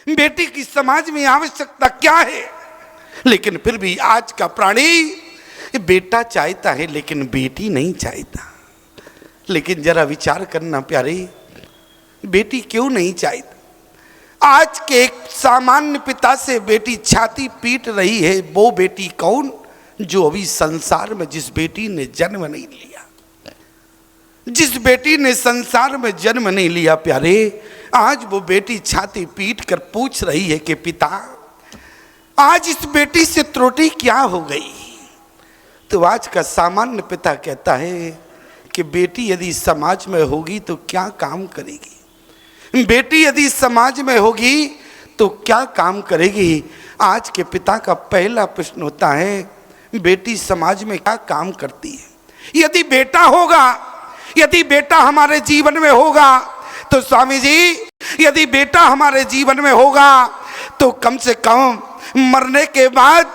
बेटी की समाज में आवश्यकता क्या है। लेकिन फिर भी आज का प्राणी बेटा चाहता है लेकिन बेटी नहीं चाहता। लेकिन जरा विचार करना प्यारे, बेटी क्यों नहीं चाहता। आज के एक सामान्य पिता से बेटी छाती पीट रही है। वो बेटी कौन? जो अभी संसार में जिस बेटी ने जन्म नहीं लिया, जिस बेटी ने संसार में जन्म नहीं लिया प्यारे, आज वो बेटी छाती पीट कर पूछ रही है कि पिता आज इस बेटी से त्रुटि क्या हो गई। तो आज का सामान्य पिता कहता है कि बेटी यदि समाज में होगी तो क्या काम करेगी, बेटी यदि समाज में होगी तो क्या काम करेगी। आज के पिता का पहला प्रश्न होता है बेटी समाज में क्या काम करती है। यदि बेटा होगा, यदि बेटा हमारे जीवन में होगा तो स्वामी जी, यदि बेटा हमारे जीवन में होगा तो कम से कम मरने के बाद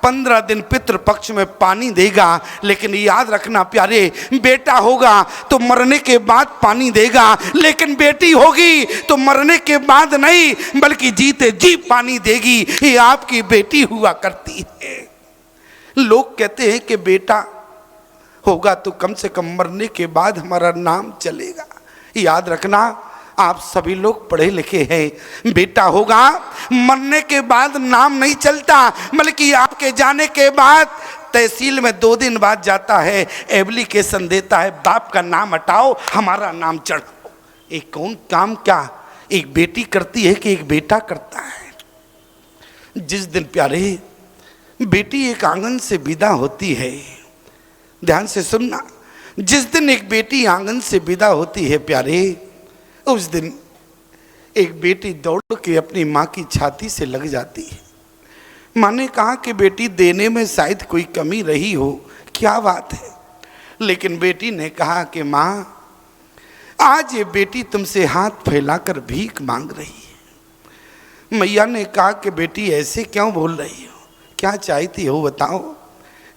15 दिन पितृपक्ष में पानी देगा। लेकिन याद रखना प्यारे, बेटा होगा तो मरने के बाद पानी देगा, लेकिन बेटी होगी तो मरने के बाद नहीं बल्कि जीते जी पानी देगी। ये आपकी बेटी हुआ करती है। लोग कहते हैं कि बेटा होगा तो कम से कम मरने के बाद हमारा नाम चलेगा। याद रखना, आप सभी लोग पढ़े लिखे हैं। बेटा होगा मरने के बाद नाम नहीं चलता, बल्कि आपके जाने के बाद तहसील में 2 दिन बाद जाता है, एप्लीकेशन देता है, बाप का नाम हटाओ हमारा नाम चढ़ाओ। एक कौन काम क्या एक बेटी करती है कि एक बेटा करता है। जिस दिन प्यारे बेटी एक आंगन से विदा होती है, ध्यान से सुनना, जिस दिन एक बेटी आंगन से विदा होती है प्यारे, उस दिन एक बेटी दौड़ के अपनी माँ की छाती से लग जाती है। माँ ने कहा कि बेटी देने में शायद कोई कमी रही हो, क्या बात है। लेकिन बेटी ने कहा कि माँ आज ये बेटी तुमसे हाथ फैलाकर भीख मांग रही है। मैया ने कहा कि बेटी ऐसे क्यों बोल रही हो, क्या चाहती हो बताओ।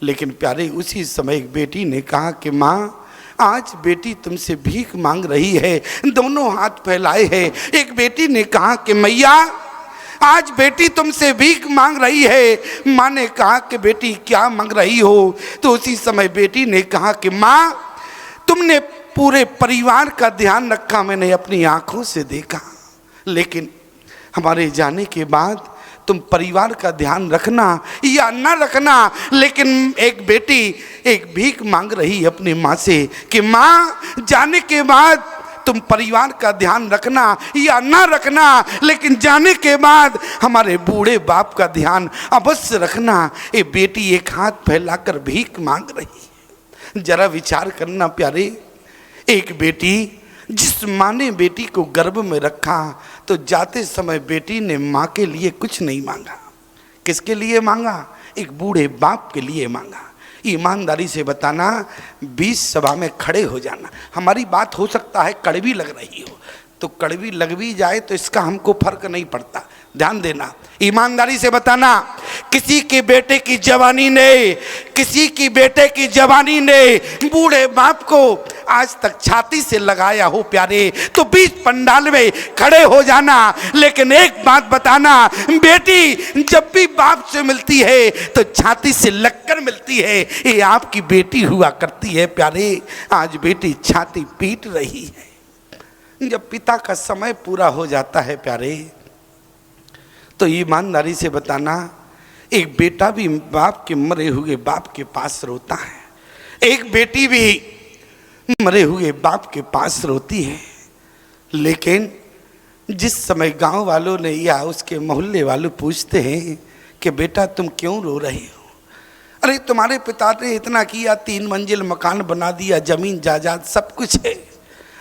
लेकिन प्यारे उसी समय एक बेटी ने कहा कि माँ आज बेटी तुमसे भीख मांग रही है। दोनों हाथ फैलाए हैं। एक बेटी ने कहा कि मैया आज बेटी तुमसे भीख मांग रही है। माँ ने कहा कि बेटी क्या मांग रही हो। तो उसी समय बेटी ने कहा कि माँ तुमने पूरे परिवार का ध्यान रखा, मैंने अपनी आंखों से देखा, लेकिन हमारे जाने के बाद तुम परिवार का ध्यान रखना या ना रखना, लेकिन एक बेटी एक भीख मांग रही है अपनी माँ से कि माँ जाने के बाद तुम परिवार का ध्यान रखना या ना रखना, लेकिन जाने के बाद हमारे बूढ़े बाप का ध्यान अवश्य रखना। ये बेटी एक हाथ फैलाकर भीख मांग रही है। जरा विचार करना प्यारे, एक बेटी जिस माँ ने बेटी को गर्भ में रखा तो जाते समय बेटी ने माँ के लिए कुछ नहीं मांगा। किसके लिए मांगा? एक बूढ़े बाप के लिए मांगा। ईमानदारी से बताना, 20 सभा में खड़े हो जाना। हमारी बात हो सकता है कड़वी लग रही हो, तो कड़वी लग भी जाए तो इसका हमको फर्क नहीं पड़ता। ध्यान देना, ईमानदारी से बताना, किसी के बेटे की जवानी ने, किसी की बेटे की जवानी ने बूढ़े बाप को आज तक छाती से लगाया हो प्यारे, तो बीच पंडाल में खड़े हो जाना। लेकिन एक बात बताना, बेटी जब भी बाप से मिलती है तो छाती से लगकर मिलती है। ये आपकी बेटी हुआ करती है प्यारे। आज बेटी छाती पीट रही है। जब पिता का समय पूरा हो जाता है प्यारे, तो ईमानदारी से बताना, एक बेटा भी बाप के मरे हुए बाप के पास रोता है, एक बेटी भी मरे हुए बाप के पास रोती है। लेकिन जिस समय गांव वालों ने या उसके मोहल्ले वालों पूछते हैं कि बेटा तुम क्यों रो रहे हो, अरे तुम्हारे पिता ने इतना किया, 3 मंजिल मकान बना दिया, जमीन जायदाद सब कुछ है,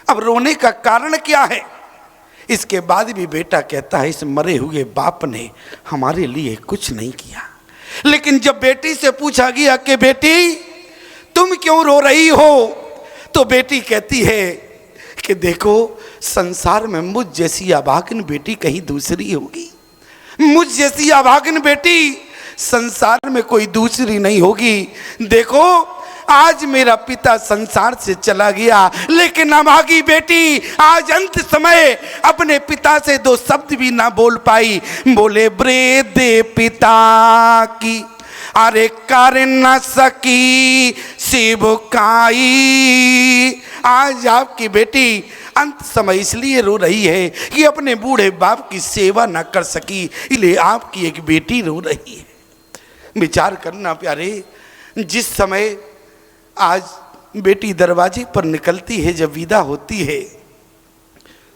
अब रोने का कारण क्या है। इसके बाद भी बेटा कहता है इस मरे हुए बाप ने हमारे लिए कुछ नहीं किया। लेकिन जब बेटी से पूछा गया कि बेटी तुम क्यों रो रही हो, तो बेटी कहती है कि देखो संसार में मुझ जैसी अभागन बेटी कहीं दूसरी होगी, मुझ जैसी अभागन बेटी संसार में कोई दूसरी नहीं होगी। देखो आज मेरा पिता संसार से चला गया, लेकिन अभागी बेटी आज अंत समय अपने पिता से दो शब्द भी ना बोल पाई। बोले वृद्ध पिता की अरे कर न सकी सेवकाई। आज आपकी बेटी अंत समय इसलिए रो रही है कि अपने बूढ़े बाप की सेवा ना कर सकी, इसलिए आपकी एक बेटी रो रही है। विचार करना प्यारे, जिस समय आज बेटी दरवाजे पर निकलती है, जब विदा होती है,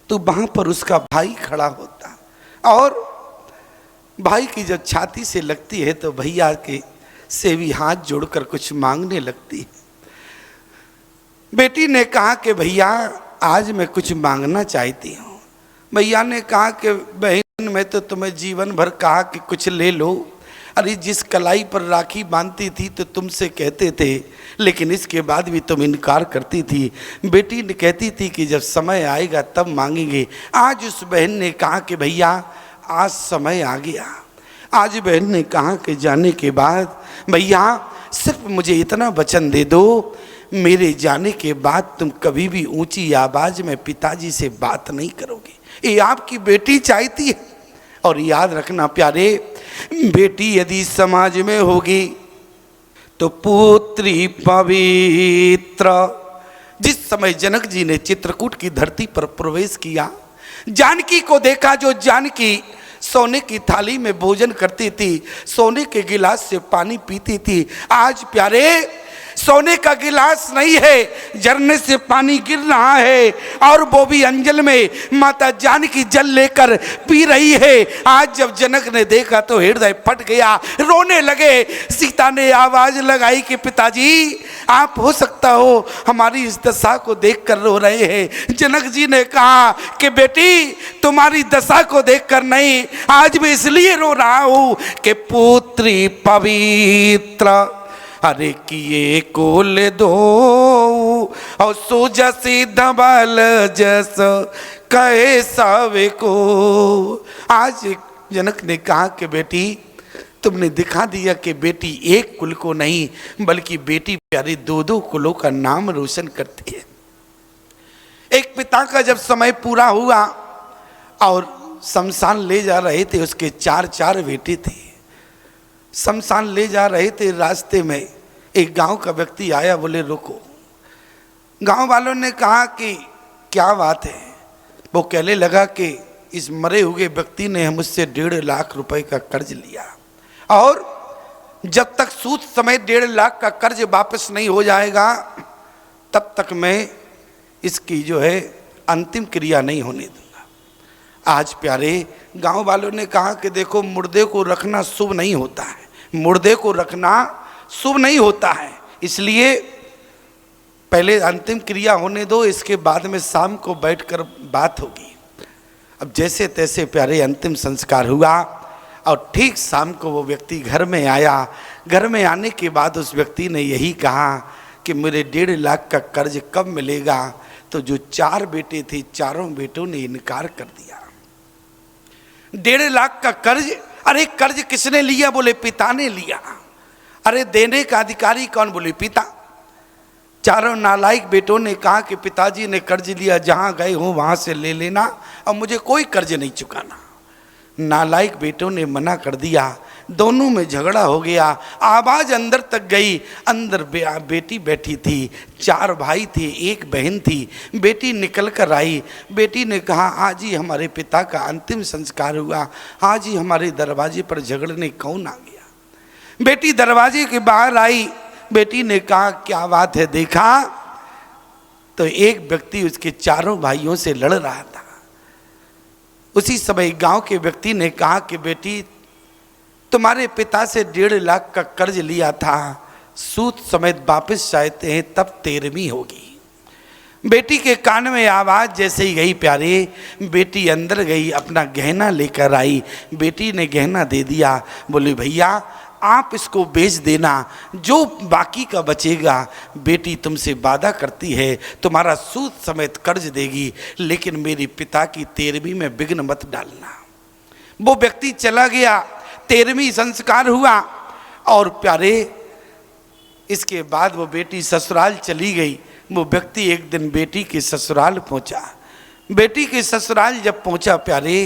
तो वहां पर उसका भाई खड़ा होता, और भाई की जब छाती से लगती है तो भैया के से भी हाथ जोड़कर कुछ मांगने लगती है। बेटी ने कहा कि भैया आज मैं कुछ मांगना चाहती हूँ। भैया ने कहा कि बहन मैं तो तुम्हें जीवन भर कहा कि कुछ ले लो, अरे जिस कलाई पर राखी बांधती थी तो तुमसे कहते थे, लेकिन इसके बाद भी तुम इनकार करती थी। बेटी ने कहती थी कि जब समय आएगा तब मांगेंगे। आज उस बहन ने कहा कि भैया आज समय आ गया। आज बहन ने कहा कि जाने के बाद भैया सिर्फ मुझे इतना वचन दे दो, मेरे जाने के बाद तुम कभी भी ऊंची आवाज में पिताजी से बात नहीं करोगे। ये आपकी बेटी चाहती है। और याद रखना प्यारे, बेटी यदि समाज में होगी तो पुत्री पवित्र। जिस समय जनक जी ने चित्रकूट की धरती पर प्रवेश किया, जानकी को देखा, जो जानकी सोने की थाली में भोजन करती थी, सोने के गिलास से पानी पीती थी, आज प्यारे सोने का गिलास नहीं है, झरने से पानी गिर रहा है और वो भी अंजल में माता जानकी जल लेकर पी रही है। आज जब जनक ने देखा तो हृदय फट गया, रोने लगे। सीता ने आवाज लगाई कि पिताजी आप हो सकता हो हमारी इस दशा को देखकर रो रहे हैं। जनक जी ने कहा कि बेटी तुम्हारी दशा को देखकर नहीं, आज मैं इसलिए रो रहा हूं कि पुत्री पवित्र अरे किए कोल दो और सोजा से दबल जस कहे सावे को। आज जनक ने कहा कि बेटी तुमने दिखा दिया कि बेटी एक कुल को नहीं बल्कि बेटी प्यारी दो दो कुलों का नाम रोशन करती है। एक पिता का जब समय पूरा हुआ और शमशान ले जा रहे थे, उसके चार चार बेटे थे। शमशान ले जा रहे थे, रास्ते में एक गांव का व्यक्ति आया, बोले रुको। गांव वालों ने कहा कि क्या बात है। वो कहने लगा कि इस मरे हुए व्यक्ति ने मुझसे 1.5 लाख रुपए का कर्ज लिया और जब तक सूद समेत 1.5 लाख का कर्ज वापस नहीं हो जाएगा तब तक मैं इसकी जो है अंतिम क्रिया नहीं होने दूंगा। आज प्यारे गांव वालों ने कहा कि देखो मुर्दे को रखना शुभ नहीं होता है, मुर्दे को रखना शुभ नहीं होता है, इसलिए पहले अंतिम क्रिया होने दो, इसके बाद में शाम को बैठकर बात होगी। अब जैसे तैसे प्यारे अंतिम संस्कार हुआ और ठीक शाम को वो व्यक्ति घर में आया। घर में आने के बाद उस व्यक्ति ने यही कहा कि मेरे 1.5 लाख का कर्ज कब मिलेगा। तो जो 4 बेटे थे, चारों बेटों ने इनकार कर दिया। 1.5 लाख का कर्ज, अरे कर्ज किसने लिया? बोले पिता ने लिया। अरे देने का अधिकारी कौन? बोले पिता। चारों नालायक बेटों ने कहा कि पिताजी ने कर्ज लिया, जहां गए हो वहां से ले लेना और मुझे कोई कर्ज नहीं चुकाना। नालायक बेटों ने मना कर दिया, दोनों में झगड़ा हो गया। आवाज अंदर तक गई। अंदर बेटी बैठी थी, 4 भाई थे, 1 बहन थी। बेटी निकल कर आई। बेटी ने कहा आज ही हमारे पिता का अंतिम संस्कार हुआ, आज ही हमारे दरवाजे पर झगड़ने कौन आ गया। बेटी दरवाजे के बाहर आई। बेटी ने कहा क्या बात है? देखा तो एक व्यक्ति उसके चारों भाइयों से लड़ रहा था। उसी समय गांव के व्यक्ति ने कहा कि बेटी तुम्हारे पिता से 1.5 लाख का कर्ज लिया था, सूद समेत वापस चाहते हैं, तब 13वीं होगी। बेटी के कान में आवाज जैसे ही गई प्यारे, बेटी अंदर गई, अपना गहना लेकर आई। बेटी ने गहना दे दिया। बोले भैया आप इसको बेच देना, जो बाकी का बचेगा बेटी तुमसे वादा करती है तुम्हारा सूद समेत कर्ज देगी, लेकिन मेरे पिता की 13वीं में विघ्न मत डालना। वो व्यक्ति चला गया। 13वीं संस्कार हुआ और प्यारे इसके बाद वो बेटी ससुराल चली गई। वो व्यक्ति एक दिन बेटी के ससुराल पहुंचा। बेटी के ससुराल जब पहुंचा प्यारे,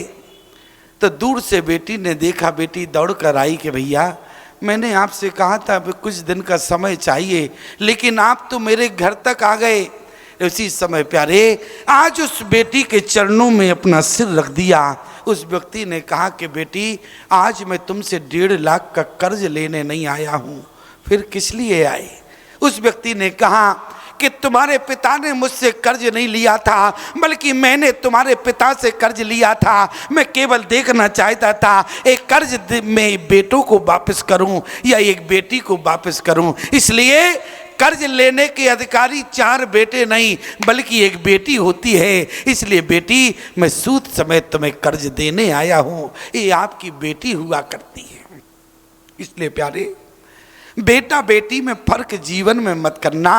तो दूर से बेटी ने देखा, बेटी दौड़ कर आई कि भैया मैंने आपसे कहा था अभी कुछ दिन का समय चाहिए, लेकिन आप तो मेरे घर तक आ गए। उसी समय प्यारे आज उस बेटी के चरणों में अपना सिर रख दिया। उस व्यक्ति ने कहा कि बेटी आज मैं तुमसे 1.5 लाख का कर्ज लेने नहीं आया हूँ, फिर किस लिए आए? उस व्यक्ति ने कहा कि तुम्हारे पिता ने मुझसे कर्ज नहीं लिया था, बल्कि मैंने तुम्हारे पिता से कर्ज लिया था। मैं केवल देखना चाहता था एक कर्ज में बेटों को वापस करूं या एक बेटी को वापस करूं, इसलिए कर्ज लेने के अधिकारी 4 बेटे नहीं बल्कि एक बेटी होती है। इसलिए बेटी मैं सूद समेत तुम्हें कर्ज देने आया हूं, ये आपकी बेटी हुआ करती है। इसलिए प्यारे बेटा बेटी में फर्क जीवन में मत करना।